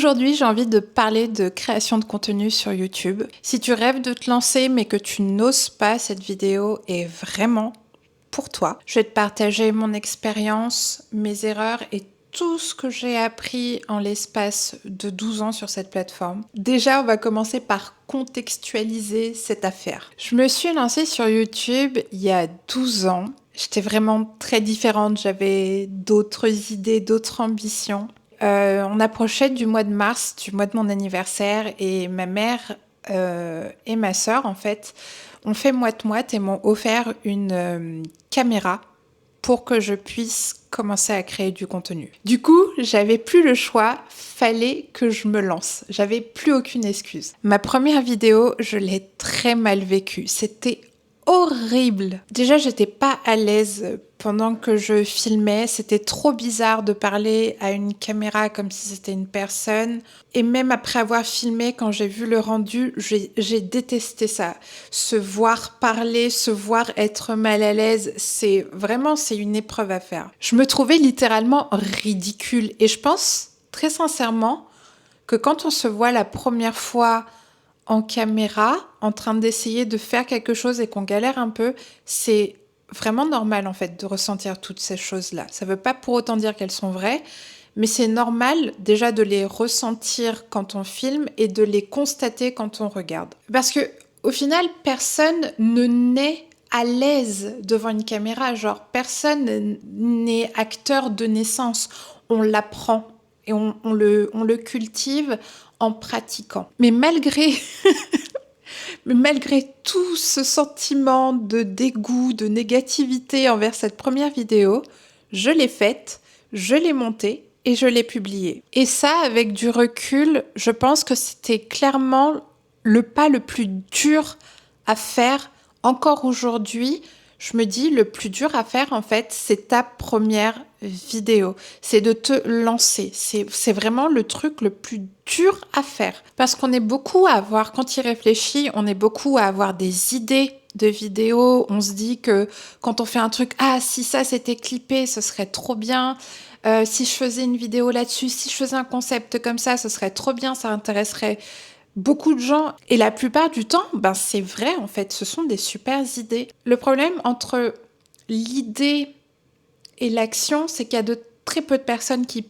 Aujourd'hui, j'ai envie de parler de création de contenu sur YouTube. Si tu rêves de te lancer mais que tu n'oses pas, cette vidéo est vraiment pour toi. Je vais te partager mon expérience, mes erreurs et tout ce que j'ai appris en l'espace de 12 ans sur cette plateforme. Déjà, on va commencer par contextualiser cette affaire. Je me suis lancée sur YouTube il y a 12 ans. J'étais vraiment très différente, j'avais d'autres idées, d'autres ambitions. On approchait du mois de mars, du mois de mon anniversaire, et ma mère et ma sœur, en fait, ont fait moite-moite et m'ont offert une caméra pour que je puisse commencer à créer du contenu. Du coup, j'avais plus le choix, fallait que je me lance. J'avais plus aucune excuse. Ma première vidéo, je l'ai très mal vécue. C'était horrible. Déjà, j'étais pas à l'aise pendant que je filmais. C'était trop bizarre de parler à une caméra comme si c'était une personne. Et même après avoir filmé, quand j'ai vu le rendu, j'ai détesté ça. Se voir parler, se voir être mal à l'aise, c'est une épreuve à faire. Je me trouvais littéralement ridicule. Et je pense, très sincèrement, que quand on se voit la première fois en caméra, en train d'essayer de faire quelque chose et qu'on galère un peu, c'est vraiment normal en fait de ressentir toutes ces choses-là. Ça ne veut pas pour autant dire qu'elles sont vraies, mais c'est normal déjà de les ressentir quand on filme et de les constater quand on regarde. Parce que au final, personne ne naît à l'aise devant une caméra, genre personne n'est acteur de naissance, on l'apprend et on le cultive en pratiquant. Mais malgré tout ce sentiment de dégoût, de négativité envers cette première vidéo, je l'ai faite, je l'ai montée et je l'ai publiée. Et ça, avec du recul, je pense que c'était clairement le pas le plus dur à faire encore aujourd'hui. Je me dis, le plus dur à faire, en fait, c'est ta première vidéo. C'est de te lancer. C'est vraiment le truc le plus dur à faire. Parce qu'on est beaucoup à avoir, quand il réfléchit, on est beaucoup à avoir des idées de vidéos. On se dit que quand on fait un truc, ah, si ça c'était clippé, ce serait trop bien. Si je faisais une vidéo là-dessus, si je faisais un concept comme ça, ce serait trop bien, ça intéresserait beaucoup de gens. Et la plupart du temps, c'est vrai en fait, ce sont des super idées. Le problème entre l'idée et l'action, c'est qu'il y a de très peu de personnes qui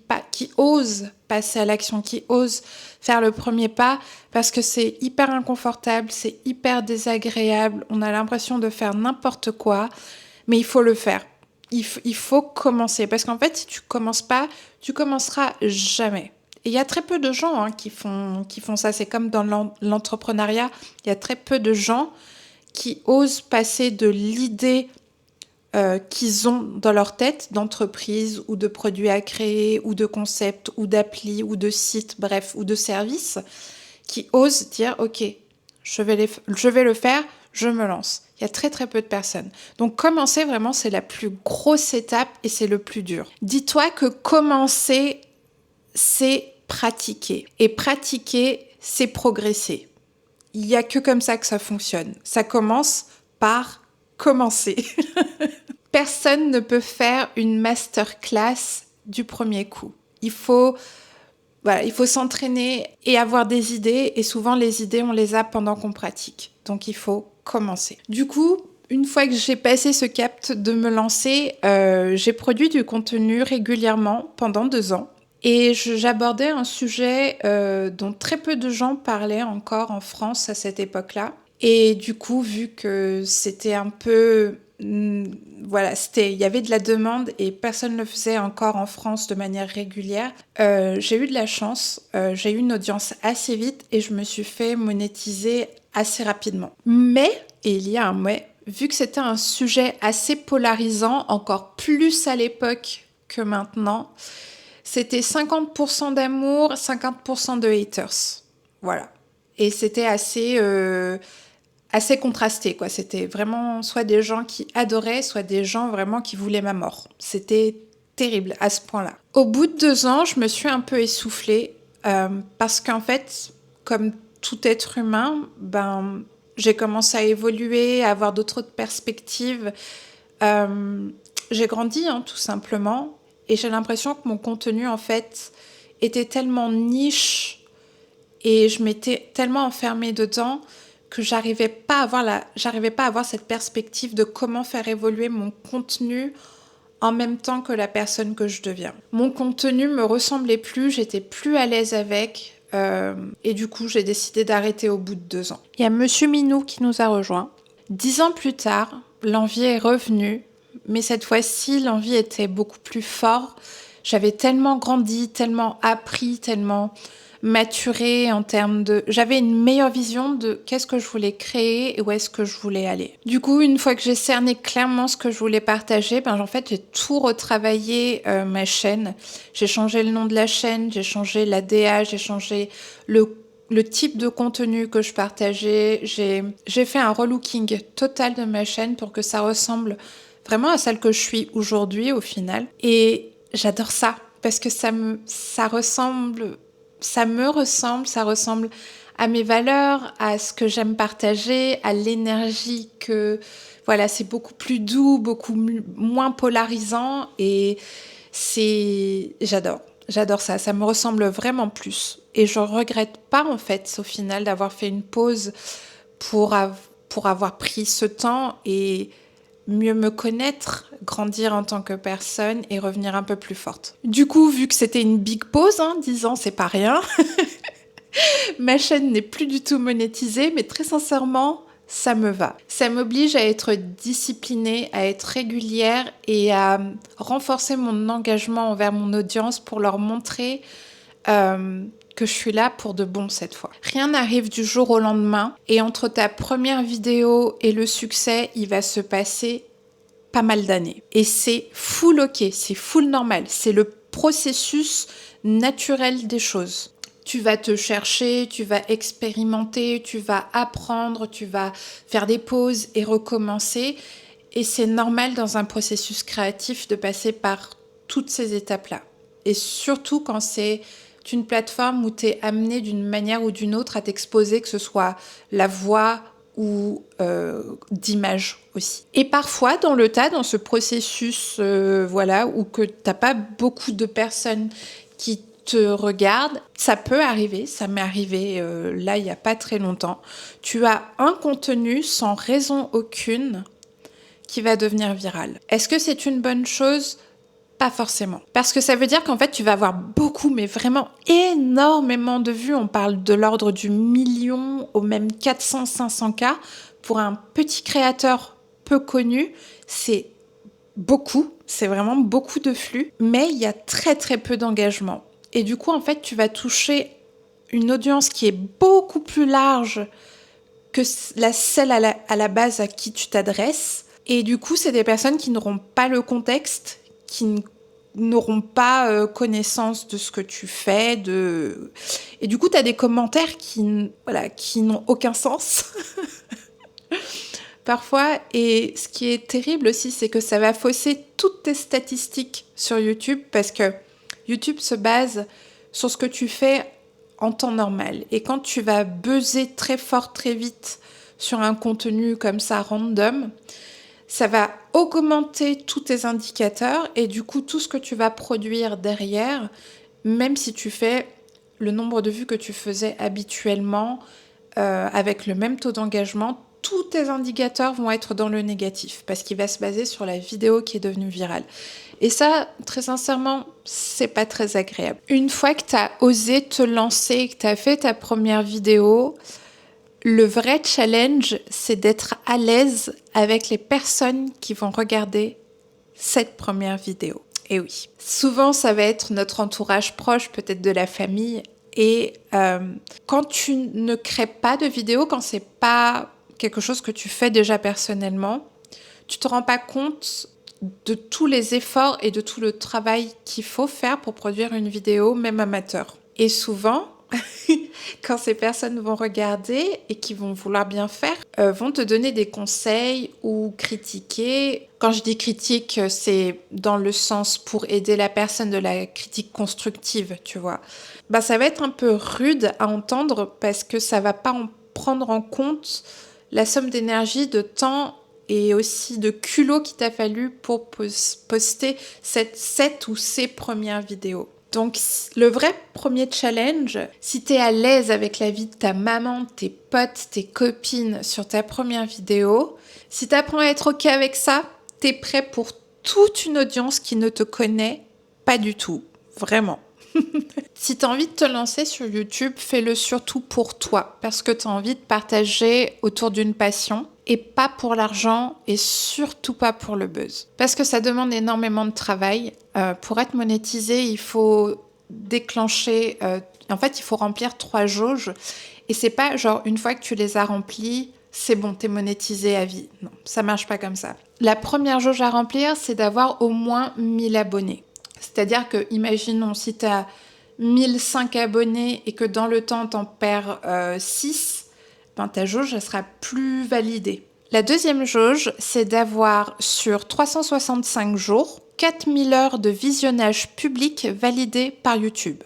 osent passer à l'action, qui osent faire le premier pas, parce que c'est hyper inconfortable, c'est hyper désagréable, on a l'impression de faire n'importe quoi, mais il faut le faire. Il faut commencer, parce qu'en fait, si tu commences pas, tu commenceras jamais. Et il y a très peu de gens qui font ça. C'est comme dans l'entrepreneuriat, il y a très peu de gens qui osent passer de l'idée qu'ils ont dans leur tête d'entreprise ou de produits à créer ou de concepts ou d'applis ou de sites, bref, ou de services, qui osent dire « Ok, je vais le faire, je me lance ». Il y a très très peu de personnes. Donc commencer vraiment, c'est la plus grosse étape et c'est le plus dur. Dis-toi que commencer, c'est pratiquer. Et pratiquer, c'est progresser. Il n'y a que comme ça que ça fonctionne. Ça commence par commencer. Personne ne peut faire une masterclass du premier coup. Il faut s'entraîner et avoir des idées. Et souvent, les idées, on les a pendant qu'on pratique. Donc, il faut commencer. Du coup, une fois que j'ai passé ce cap de me lancer, j'ai produit du contenu régulièrement pendant 2 ans. Et j'abordais un sujet dont très peu de gens parlaient encore en France à cette époque-là. Et du coup, vu que c'était un peu... il y avait de la demande et personne ne le faisait encore en France de manière régulière. J'ai eu de la chance, j'ai eu une audience assez vite et je me suis fait monétiser assez rapidement. Mais, et il y a un mais, vu que c'était un sujet assez polarisant, encore plus à l'époque que maintenant, c'était 50% d'amour, 50% de haters. Voilà. Et c'était assez contrasté, quoi. C'était vraiment soit des gens qui adoraient, soit des gens vraiment qui voulaient ma mort. C'était terrible à ce point-là. Au bout de 2 ans, je me suis un peu essoufflée parce qu'en fait, comme tout être humain, j'ai commencé à évoluer, à avoir d'autres perspectives. J'ai grandi, tout simplement, et j'ai l'impression que mon contenu, en fait, était tellement niche et je m'étais tellement enfermée dedans que j'arrivais pas à avoir cette perspective de comment faire évoluer mon contenu en même temps que la personne que je deviens. Mon contenu me ressemblait plus, j'étais plus à l'aise avec, et du coup j'ai décidé d'arrêter au bout de 2 ans. Il y a Monsieur Minou qui nous a rejoints. 10 ans plus tard, l'envie est revenue, mais cette fois-ci l'envie était beaucoup plus forte. J'avais tellement grandi, tellement appris, tellement maturé en termes de... J'avais une meilleure vision de qu'est-ce que je voulais créer et où est-ce que je voulais aller. Du coup, une fois que j'ai cerné clairement ce que je voulais partager, en fait, j'ai tout retravaillé ma chaîne. J'ai changé le nom de la chaîne, j'ai changé la DA, j'ai changé le type de contenu que je partageais. J'ai fait un relooking total de ma chaîne pour que ça ressemble vraiment à celle que je suis aujourd'hui au final. Et j'adore ça parce que ça me ressemble à mes valeurs, à ce que j'aime partager, à l'énergie que... Voilà, c'est beaucoup plus doux, beaucoup moins polarisant et J'adore ça, ça me ressemble vraiment plus. Et je regrette pas en fait au final d'avoir fait une pause pour avoir pris ce temps et mieux me connaître, grandir en tant que personne et revenir un peu plus forte. Du coup, vu que c'était une big pause, 10 ans c'est pas rien, ma chaîne n'est plus du tout monétisée, mais très sincèrement, ça me va. Ça m'oblige à être disciplinée, à être régulière et à renforcer mon engagement envers mon audience pour leur montrer que je suis là pour de bon cette fois. Rien n'arrive du jour au lendemain et entre ta première vidéo et le succès, il va se passer pas mal d'années. Et c'est full ok, c'est full normal, c'est le processus naturel des choses. Tu vas te chercher, tu vas expérimenter, tu vas apprendre, tu vas faire des pauses et recommencer. Et c'est normal dans un processus créatif de passer par toutes ces étapes-là. Et surtout quand c'est une plateforme où tu es amené d'une manière ou d'une autre à t'exposer, que ce soit la voix ou d'image aussi. Et parfois, dans ce processus où que tu n'as pas beaucoup de personnes qui te regardent, ça peut arriver, ça m'est arrivé là il n'y a pas très longtemps, tu as un contenu sans raison aucune qui va devenir viral. Est-ce que c'est une bonne chose ? Pas forcément. Parce que ça veut dire qu'en fait, tu vas avoir beaucoup, mais vraiment énormément de vues. On parle de l'ordre du million au même 400, 500K. Pour un petit créateur peu connu, c'est beaucoup. C'est vraiment beaucoup de flux. Mais il y a très, très peu d'engagement. Et du coup, en fait, tu vas toucher une audience qui est beaucoup plus large que celle à la base à qui tu t'adresses. Et du coup, c'est des personnes qui n'auront pas le contexte, qui n'auront pas connaissance de ce que tu fais. Et du coup, tu as des commentaires qui n'ont aucun sens. Parfois, et ce qui est terrible aussi, c'est que ça va fausser toutes tes statistiques sur YouTube parce que YouTube se base sur ce que tu fais en temps normal. Et quand tu vas buzzer très fort, très vite sur un contenu comme ça, random, ça va augmenter tous tes indicateurs et du coup, tout ce que tu vas produire derrière, même si tu fais le nombre de vues que tu faisais habituellement avec le même taux d'engagement, tous tes indicateurs vont être dans le négatif parce qu'il va se baser sur la vidéo qui est devenue virale. Et ça, très sincèrement, c'est pas très agréable. Une fois que tu as osé te lancer, que tu as fait ta première vidéo, le vrai challenge, c'est d'être à l'aise avec les personnes qui vont regarder cette première vidéo. Et oui, souvent ça va être notre entourage proche, peut-être de la famille. Et quand tu ne crées pas de vidéo, quand c'est pas quelque chose que tu fais déjà personnellement, tu te rends pas compte de tous les efforts et de tout le travail qu'il faut faire pour produire une vidéo, même amateur. Et souvent, quand ces personnes vont regarder et qui vont vouloir bien faire, vont te donner des conseils ou critiquer. Quand je dis critique, c'est dans le sens pour aider la personne, de la critique constructive, tu vois. Ça va être un peu rude à entendre parce que ça va pas prendre en compte la somme d'énergie, de temps et aussi de culot qu'il t'a fallu pour poster cette ou ces premières vidéos. Donc, le vrai premier challenge, si tu es à l'aise avec la vie de ta maman, tes potes, tes copines sur ta première vidéo, si tu apprends à être OK avec ça, tu es prêt pour toute une audience qui ne te connaît pas du tout. Vraiment. Si tu as envie de te lancer sur YouTube, fais-le surtout pour toi, parce que tu as envie de partager autour d'une passion et pas pour l'argent et surtout pas pour le buzz. Parce que ça demande énormément de travail. Pour être monétisé, il faut déclencher... en fait, il faut remplir 3 jauges. Et c'est pas genre une fois que tu les as remplies, c'est bon, t'es monétisé à vie. Non, ça marche pas comme ça. La première jauge à remplir, c'est d'avoir au moins 1000 abonnés. C'est-à-dire que, imaginons, si tu as 1005 abonnés et que dans le temps, tu en perds 6, ben, ta jauge elle sera plus validée. La deuxième jauge, c'est d'avoir sur 365 jours, 4000 heures de visionnage public validées par YouTube.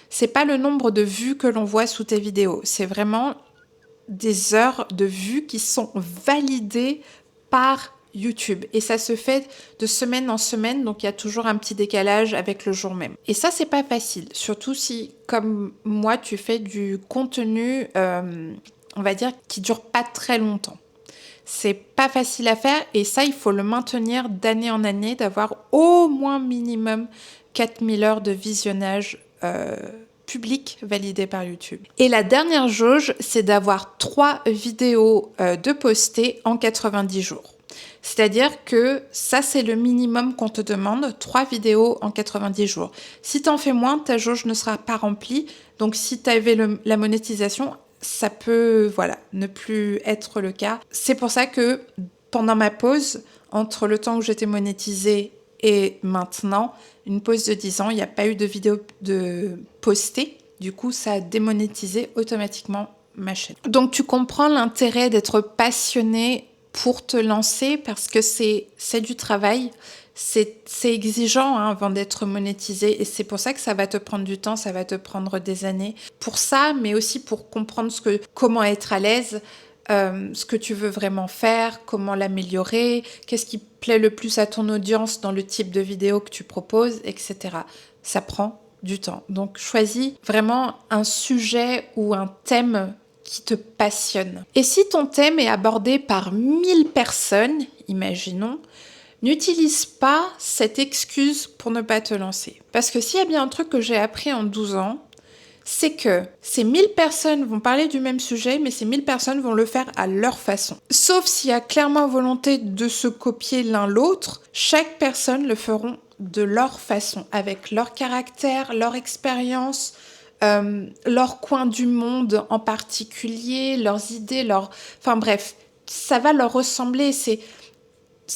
C'est pas le nombre de vues que l'on voit sous tes vidéos, c'est vraiment des heures de vues qui sont validées par YouTube. Et ça se fait de semaine en semaine, donc il y a toujours un petit décalage avec le jour même. Et ça, c'est pas facile, surtout si, comme moi, tu fais du contenu, on va dire, qui dure pas très longtemps. C'est pas facile à faire et ça, il faut le maintenir d'année en année, d'avoir au moins minimum 4000 heures de visionnage public validé par YouTube. Et la dernière jauge, c'est d'avoir 3 vidéos de postées en 90 jours. C'est-à-dire que ça, c'est le minimum qu'on te demande, 3 vidéos en 90 jours. Si tu en fais moins, ta jauge ne sera pas remplie. Donc, si tu avais la monétisation, ça peut ne plus être le cas. C'est pour ça que pendant ma pause, entre le temps où j'étais monétisée et maintenant, une pause de 10 ans, il n'y a pas eu de vidéo de postée. Du coup, ça a démonétisé automatiquement ma chaîne. Donc, tu comprends l'intérêt d'être passionné pour te lancer parce que c'est du travail. C'est exigeant avant d'être monétisé et c'est pour ça que ça va te prendre du temps, ça va te prendre des années. Pour ça, mais aussi pour comprendre comment être à l'aise, ce que tu veux vraiment faire, comment l'améliorer, qu'est-ce qui plaît le plus à ton audience dans le type de vidéo que tu proposes, etc. Ça prend du temps. Donc, choisis vraiment un sujet ou un thème qui te passionne. Et si ton thème est abordé par 1000 personnes, imaginons, n'utilise pas cette excuse pour ne pas te lancer. Parce que s'il y a bien un truc que j'ai appris en 12 ans, c'est que ces 1000 personnes vont parler du même sujet, mais ces 1000 personnes vont le faire à leur façon. Sauf s'il y a clairement volonté de se copier l'un l'autre, chaque personne le feront de leur façon, avec leur caractère, leur expérience, leur coin du monde en particulier, leurs idées, enfin bref, ça va leur ressembler, c'est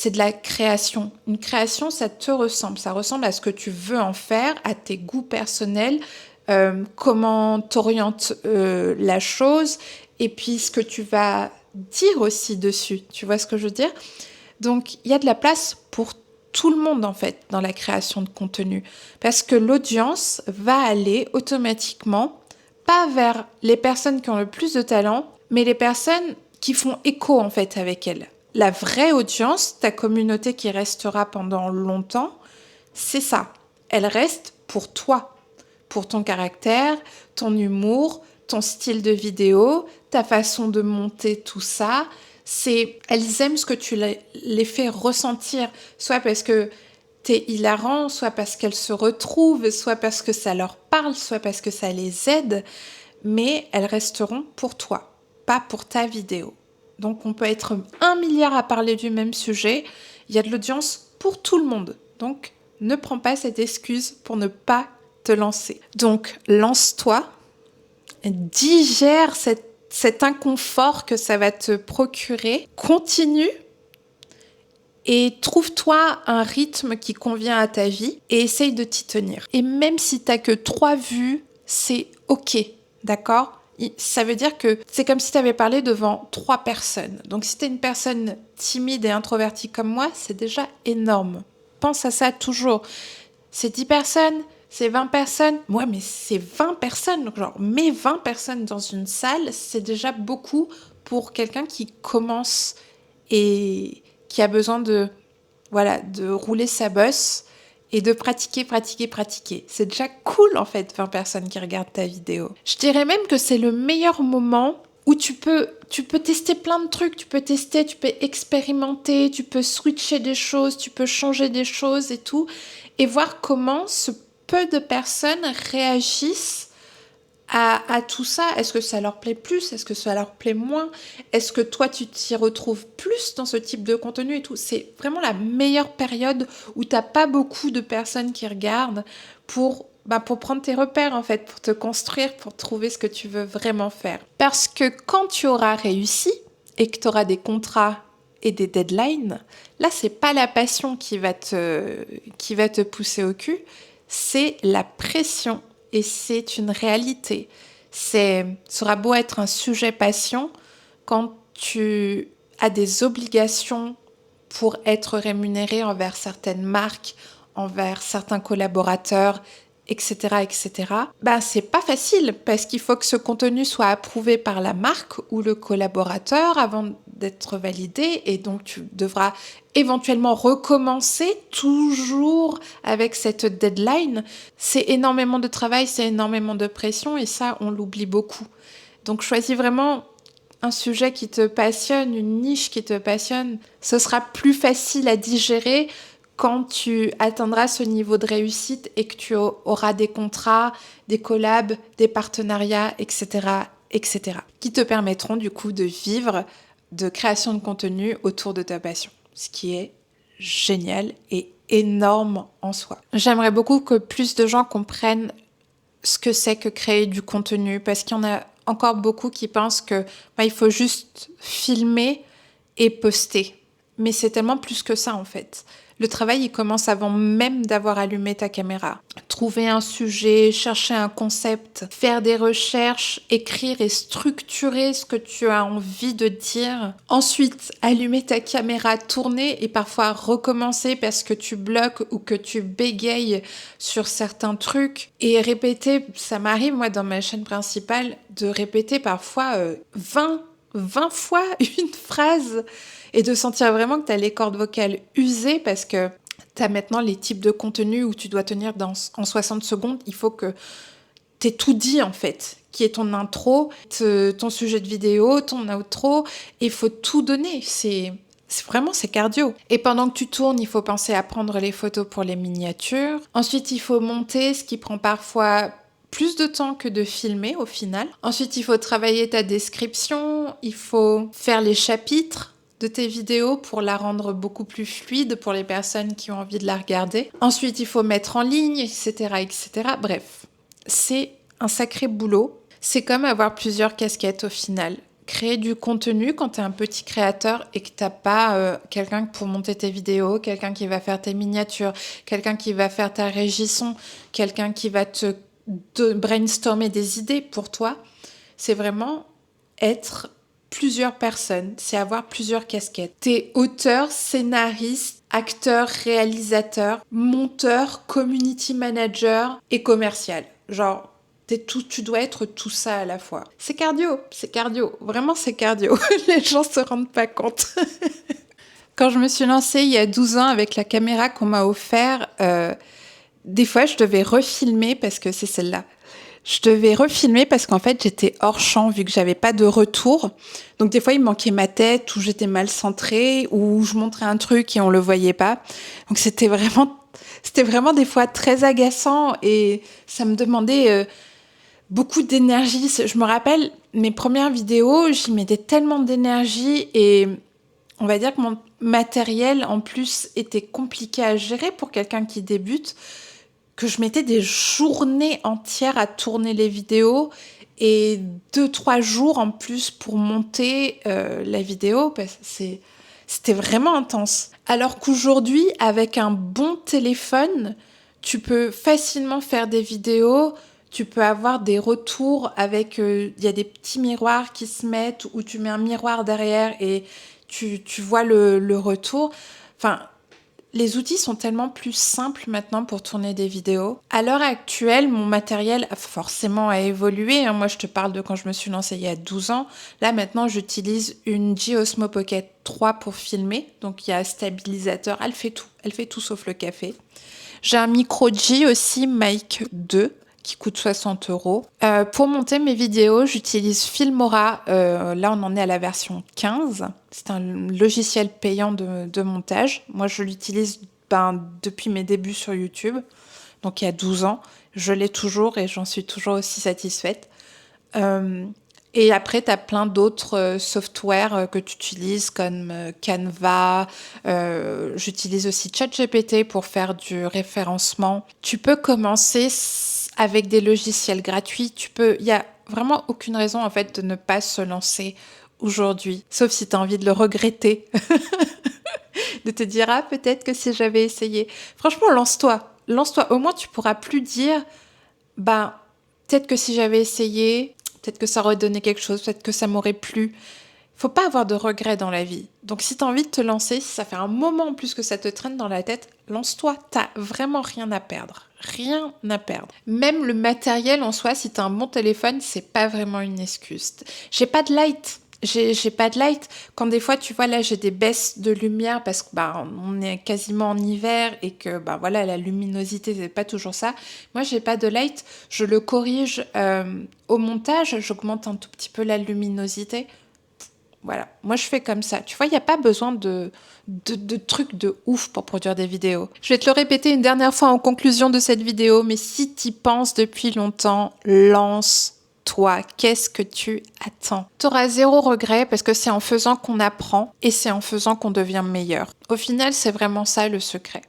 de la création. Une création, ça te ressemble. Ça ressemble à ce que tu veux en faire, à tes goûts personnels, comment t'orientes la chose, et puis ce que tu vas dire aussi dessus. Tu vois ce que je veux dire? Donc, il y a de la place pour tout le monde, en fait, dans la création de contenu. Parce que l'audience va aller automatiquement, pas vers les personnes qui ont le plus de talent, mais les personnes qui font écho, en fait, avec elles. La vraie audience, ta communauté qui restera pendant longtemps, c'est ça. Elle reste pour toi, pour ton caractère, ton humour, ton style de vidéo, ta façon de monter tout ça. Elles aiment ce que tu les fais ressentir, soit parce que t'es hilarant, soit parce qu'elles se retrouvent, soit parce que ça leur parle, soit parce que ça les aide, mais elles resteront pour toi, pas pour ta vidéo. Donc on peut être 1 milliard à parler du même sujet, il y a de l'audience pour tout le monde. Donc ne prends pas cette excuse pour ne pas te lancer. Donc lance-toi, digère cet inconfort que ça va te procurer, continue et trouve-toi un rythme qui convient à ta vie et essaye de t'y tenir. Et même si t'as que 3 vues, c'est ok, d'accord ? Ça veut dire que c'est comme si tu avais parlé devant 3 personnes. Donc si tu es une personne timide et introvertie comme moi, c'est déjà énorme. Pense à ça toujours. C'est 10 personnes, c'est 20 personnes. Ouais, mais c'est 20 personnes. Donc genre, mets 20 personnes dans une salle, c'est déjà beaucoup pour quelqu'un qui commence et qui a besoin de rouler sa bosse et de pratiquer, pratiquer, pratiquer. C'est déjà cool en fait, 20 personnes qui regardent ta vidéo. Je dirais même que c'est le meilleur moment où tu peux tester plein de trucs, tu peux expérimenter, tu peux switcher des choses, tu peux changer des choses et tout, et voir comment ce peu de personnes réagissent à tout ça. Est-ce que ça leur plaît plus? Est-ce que ça leur plaît moins? Est-ce que toi, tu t'y retrouves plus dans ce type de contenu et tout? C'est vraiment la meilleure période où t'as pas beaucoup de personnes qui regardent pour prendre tes repères, en fait, pour te construire, pour trouver ce que tu veux vraiment faire. Parce que quand tu auras réussi et que tu auras des contrats et des deadlines, là, c'est pas la passion qui va te pousser au cul, c'est la pression. Et c'est une réalité. Ça aura beau être un sujet passion, quand tu as des obligations pour être rémunéré envers certaines marques, envers certains collaborateurs, etc., etc., c'est pas facile parce qu'il faut que ce contenu soit approuvé par la marque ou le collaborateur avant d'être validé, et donc tu devras éventuellement recommencer toujours avec cette deadline. C'est énormément de travail, c'est énormément de pression, et ça, on l'oublie beaucoup. Donc choisis vraiment un sujet qui te passionne, une niche qui te passionne. Ce sera plus facile à digérer quand tu atteindras ce niveau de réussite et que tu auras des contrats, des collabs, des partenariats, etc., etc., qui te permettront du coup de vivre de création de contenu autour de ta passion, ce qui est génial et énorme en soi. J'aimerais beaucoup que plus de gens comprennent ce que c'est que créer du contenu, parce qu'il y en a encore beaucoup qui pensent que il faut juste filmer et poster. Mais c'est tellement plus que ça en fait. Le travail, il commence avant même d'avoir allumé ta caméra. Trouver un sujet, chercher un concept, faire des recherches, écrire et structurer ce que tu as envie de dire. Ensuite, allumer ta caméra, tourner et parfois recommencer parce que tu bloques ou que tu bégayes sur certains trucs. Et répéter, ça m'arrive moi dans ma chaîne principale de répéter parfois 20 fois une phrase et de sentir vraiment que tu as les cordes vocales usées parce que tu as maintenant les types de contenu où tu dois tenir en 60 secondes. Il faut que tu aies tout dit en fait, qui est ton intro, ton sujet de vidéo, ton outro, et il faut tout donner. C'est cardio. Et pendant que tu tournes, il faut penser à prendre les photos pour les miniatures. Ensuite, il faut monter, ce qui prend parfois plus de temps que de filmer au final. Ensuite, il faut travailler ta description, il faut faire les chapitres de tes vidéos pour la rendre beaucoup plus fluide pour les personnes qui ont envie de la regarder. Ensuite, il faut mettre en ligne, etc., etc. Bref, c'est un sacré boulot. C'est comme avoir plusieurs casquettes au final. Créer du contenu quand tu es un petit créateur et que tu n'as pas quelqu'un pour monter tes vidéos, quelqu'un qui va faire tes miniatures, quelqu'un qui va faire ta régie son, quelqu'un qui va te brainstormer des idées pour toi. C'est vraiment être plusieurs personnes, c'est avoir plusieurs casquettes. T'es auteur, scénariste, acteur, réalisateur, monteur, community manager et commercial. Genre, tu dois être tout ça à la fois. C'est cardio, vraiment c'est cardio. Les gens se rendent pas compte. Quand je me suis lancée il y a 12 ans avec la caméra qu'on m'a offert, des fois je devais refilmer parce que c'est celle-là. Je devais refilmer parce qu'en fait, j'étais hors champ vu que j'avais pas de retour. Donc, des fois, il me manquait ma tête ou j'étais mal centrée ou je montrais un truc et on le voyait pas. Donc, c'était vraiment des fois très agaçant et ça me demandait beaucoup d'énergie. Je me rappelle, mes premières vidéos, j'y mettais tellement d'énergie et on va dire que mon matériel, en plus, était compliqué à gérer pour quelqu'un qui débute, que je mettais des journées entières à tourner les vidéos et 2-3 jours en plus pour monter la vidéo, parce que c'était vraiment intense. Alors qu'aujourd'hui, avec un bon téléphone, tu peux facilement faire des vidéos, tu peux avoir des retours avec... Il y a des petits miroirs qui se mettent, où tu mets un miroir derrière et tu vois le retour. Enfin... Les outils sont tellement plus simples maintenant pour tourner des vidéos. À l'heure actuelle, mon matériel forcément a évolué. Moi, je te parle de quand je me suis lancée il y a 12 ans. Là, maintenant, j'utilise une G-Osmo Pocket 3 pour filmer. Donc, il y a stabilisateur. Elle fait tout sauf le café. J'ai un micro G aussi, Mic 2, qui coûte 60 €. Pour monter mes vidéos, j'utilise Filmora. Là, on en est à la version 15. C'est un logiciel payant de montage. Moi, je l'utilise depuis mes débuts sur YouTube. Donc, il y a 12 ans. Je l'ai toujours et j'en suis toujours aussi satisfaite. Et après, tu as plein d'autres softwares que tu utilises comme Canva. J'utilise aussi ChatGPT pour faire du référencement. Tu peux commencer avec des logiciels gratuits. Il n'y a vraiment aucune raison en fait de ne pas se lancer aujourd'hui. Sauf si tu as envie de le regretter. De te dire, ah, peut-être que si j'avais essayé. Franchement, lance-toi. Lance-toi. Au moins, tu pourras plus dire, peut-être que si j'avais essayé, peut-être que ça aurait donné quelque chose, peut-être que ça m'aurait plu. Faut pas avoir de regrets dans la vie. Donc si tu as envie de te lancer, si ça fait un moment en plus que ça te traîne dans la tête, lance-toi. T'as vraiment rien à perdre. Rien à perdre. Même le matériel en soi, si tu as un bon téléphone, c'est pas vraiment une excuse. J'ai pas de light. J'ai pas de light. Quand des fois, tu vois, là, j'ai des baisses de lumière parce que on est quasiment en hiver et que voilà, la luminosité, c'est pas toujours ça. Moi, j'ai pas de light. Je le corrige au montage. J'augmente un tout petit peu la luminosité. Voilà, moi je fais comme ça. Tu vois, il n'y a pas besoin de trucs de ouf pour produire des vidéos. Je vais te le répéter une dernière fois en conclusion de cette vidéo, mais si tu y penses depuis longtemps, lance-toi. Qu'est-ce que tu attends? Tu auras zéro regret parce que c'est en faisant qu'on apprend et c'est en faisant qu'on devient meilleur. Au final, c'est vraiment ça le secret.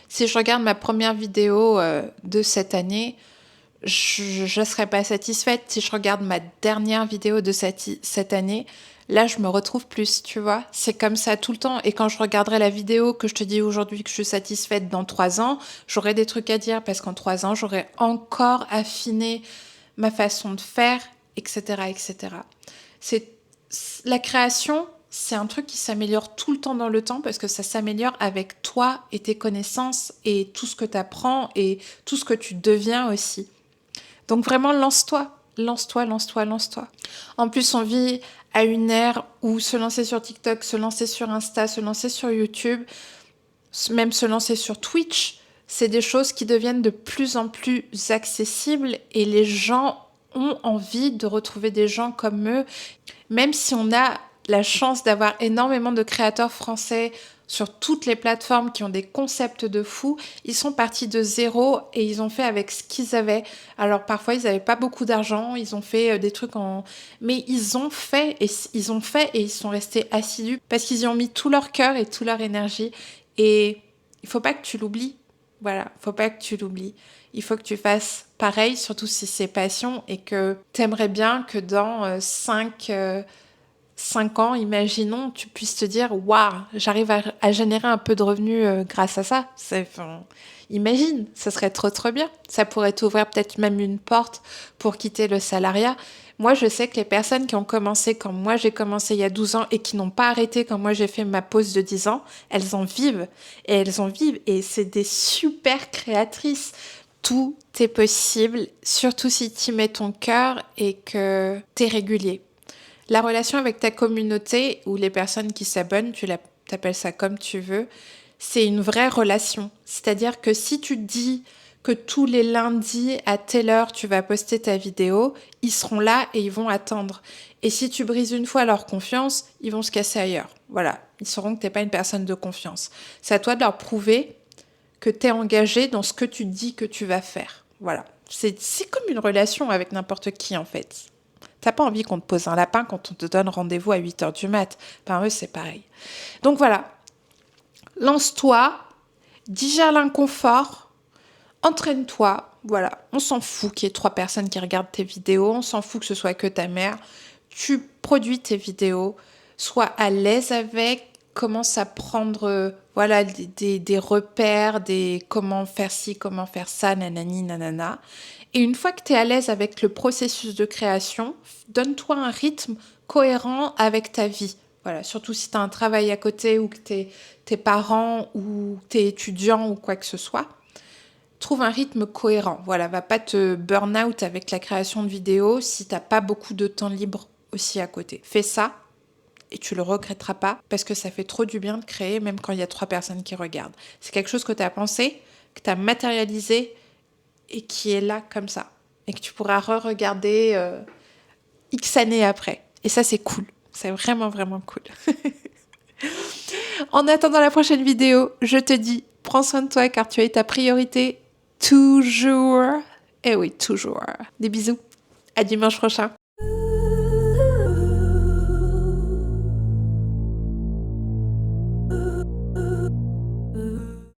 Si je regarde ma première vidéo de cette année, je ne serais pas satisfaite. Si je regarde ma dernière vidéo de cette année, là, je me retrouve plus, tu vois. C'est comme ça tout le temps. Et quand je regarderai la vidéo que je te dis aujourd'hui que je suis satisfaite dans 3 ans, j'aurai des trucs à dire parce qu'en 3 ans, j'aurai encore affiné ma façon de faire, etc., etc. La création, c'est un truc qui s'améliore tout le temps dans le temps parce que ça s'améliore avec toi et tes connaissances et tout ce que tu apprends et tout ce que tu deviens aussi. Donc vraiment, lance-toi, lance-toi, lance-toi, lance-toi. En plus, on vit à une ère où se lancer sur TikTok, se lancer sur Insta, se lancer sur YouTube, même se lancer sur Twitch, c'est des choses qui deviennent de plus en plus accessibles et les gens ont envie de retrouver des gens comme eux. Même si on a la chance d'avoir énormément de créateurs français sur toutes les plateformes qui ont des concepts de fou, ils sont partis de zéro et ils ont fait avec ce qu'ils avaient. Alors parfois ils n'avaient pas beaucoup d'argent, ils ont fait des trucs mais ils ont fait et ils sont restés assidus parce qu'ils y ont mis tout leur cœur et toute leur énergie. Et il faut pas que tu l'oublies. Voilà, faut pas que tu l'oublies. Il faut que tu fasses pareil, surtout si c'est passion et que t'aimerais bien que dans 5 ans, imaginons, tu puisses te dire « Waouh, j'arrive à générer un peu de revenus grâce à ça. » Imagine, ça serait trop trop bien. Ça pourrait t'ouvrir peut-être même une porte pour quitter le salariat. Moi, je sais que les personnes qui ont commencé quand moi j'ai commencé il y a 12 ans et qui n'ont pas arrêté quand moi j'ai fait ma pause de 10 ans, elles en vivent. Et elles en vivent et c'est des super créatrices. Tout est possible, surtout si tu y mets ton cœur et que tu es régulier. La relation avec ta communauté ou les personnes qui s'abonnent, t'appelles ça comme tu veux, c'est une vraie relation. C'est-à-dire que si tu te dis que tous les lundis à telle heure tu vas poster ta vidéo, ils seront là et ils vont attendre. Et si tu brises une fois leur confiance, ils vont se casser ailleurs. Voilà, ils sauront que tu n'es pas une personne de confiance. C'est à toi de leur prouver que tu es engagé dans ce que tu dis que tu vas faire. Voilà, c'est comme une relation avec n'importe qui en fait. T'as pas envie qu'on te pose un lapin quand on te donne rendez-vous à 8h du mat. Eux, c'est pareil. Donc voilà, lance-toi, digère l'inconfort, entraîne-toi. Voilà, on s'en fout qu'il y ait 3 personnes qui regardent tes vidéos, on s'en fout que ce soit que ta mère. Tu produis tes vidéos, sois à l'aise avec, commence à prendre des repères, comment faire ci, comment faire ça, nanani, nanana. Et une fois que tu es à l'aise avec le processus de création, donne-toi un rythme cohérent avec ta vie. Voilà, surtout si tu as un travail à côté ou que tes parents ou tu es étudiant ou quoi que ce soit. Trouve un rythme cohérent. Voilà, va pas te burn out avec la création de vidéos si tu n'as pas beaucoup de temps libre aussi à côté. Fais ça et tu le regretteras pas parce que ça fait trop du bien de créer même quand il y a 3 personnes qui regardent. C'est quelque chose que tu as pensé, que tu as matérialisé et qui est là comme ça. Et que tu pourras re-regarder X années après. Et ça, c'est cool. C'est vraiment, vraiment cool. En attendant la prochaine vidéo, je te dis, prends soin de toi car tu es ta priorité toujours. Eh oui, toujours. Des bisous. À dimanche prochain.